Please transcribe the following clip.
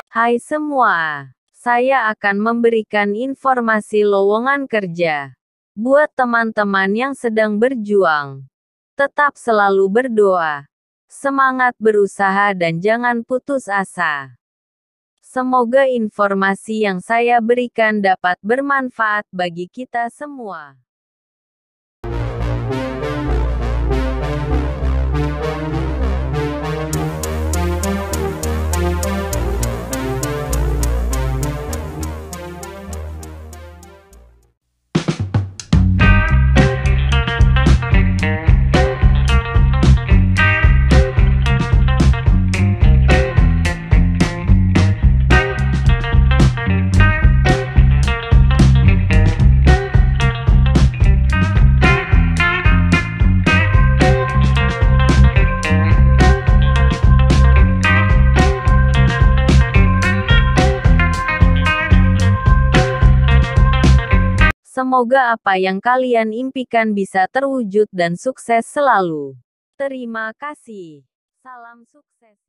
Hai semua, saya akan memberikan informasi lowongan kerja buat teman-teman yang sedang berjuang. Tetap selalu berdoa, semangat berusaha dan jangan putus asa. Semoga informasi yang saya berikan dapat bermanfaat bagi kita semua. Semoga apa yang kalian impikan bisa terwujud dan sukses selalu. Terima kasih. Salam sukses.